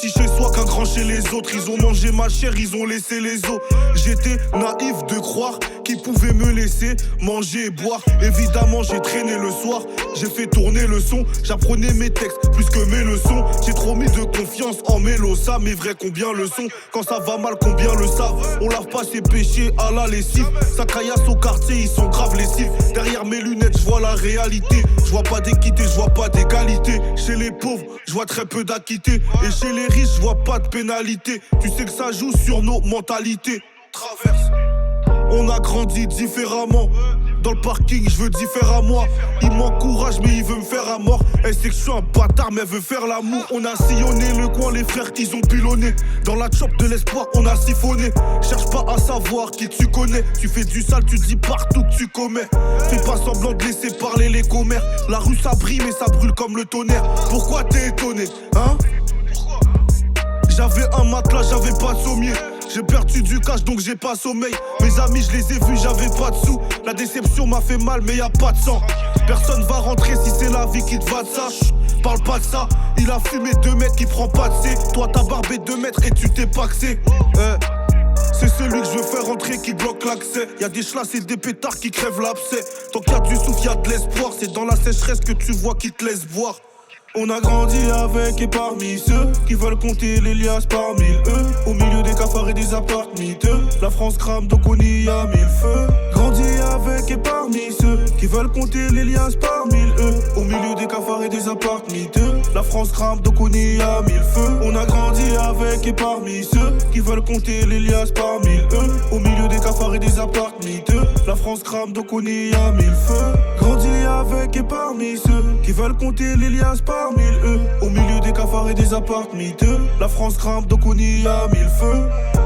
petit chez soi qu'un grand chez les autres. Ils ont mangé ma chair, ils ont laissé les os. J'étais naïf de croire qu'ils pouvaient me laisser manger et boire. Évidemment j'ai traîné le soir, j'ai fait tourner le son. J'apprenais mes textes plus que mes leçons. J'ai trop mis de confiance en Mélo. Ça mais vrai combien le sont. Quand ça va mal combien le savent. On lave pas ses péchés à la lessive. Ça caillasse au quartier, ils sont graves lessifs. Derrière mes lunettes je vois la réalité. Je vois pas d'équité, je vois pas d'égalité. Chez les pauvres, je vois très peu d'acquittés. Et chez les riches, je vois pas de pénalité. Tu sais que ça joue sur nos mentalités. Traverse. On a grandi différemment. Dans le parking, je veux différemment. Il m'encourage, mais il veut me faire à mort. Elle sait que je suis un bâtard, mais elle veut faire l'amour. On a sillonné le coin, les frères qu'ils ont pilonné. Dans la chop de l'espoir, on a siphonné. Cherche pas à savoir qui tu connais. Tu fais du sale, tu dis partout que tu commets. Fais pas semblant de laisser parler les commères. La rue ça brille, mais ça brûle comme le tonnerre. Pourquoi t'es étonné, hein? J'avais un matelas, j'avais pas de sommier. J'ai perdu du cash donc j'ai pas sommeil. Mes amis je les ai vus, j'avais pas de sous. La déception m'a fait mal mais y a pas de sang. Personne va rentrer si c'est la vie qui te va de ça. Parle pas de ça, il a fumé 2 mètres qui prend pas de C. Toi t'as barbé 2 mètres et tu t'es paxé. C'est celui que je veux faire rentrer qui bloque l'accès. Y'a des chlasses et des pétards qui crèvent l'abcès. Tant qu'il y a du souffle, y'a de l'espoir. C'est dans la sécheresse que tu vois qui te laisse boire. On a grandi avec et parmi ceux qui veulent compter les liasses par mille Au milieu des cafards et des apparts miteux. La France crame donc on y a mille feux. Grandi avec et parmi ceux qui veulent compter les liasses par mille Au milieu des cafards et des apparts miteux. La France crame donc on y a mille feux. On a grandi avec et parmi ceux qui veulent compter les liasses par mille Au milieu des cafards et des apparts miteux. La France crame donc on y a mille feux. Grandi avec et parmi ceux qui veulent compter les liasses par mille Au milieu des cafards et des apparts miteux. La France crame donc on y a mille feux.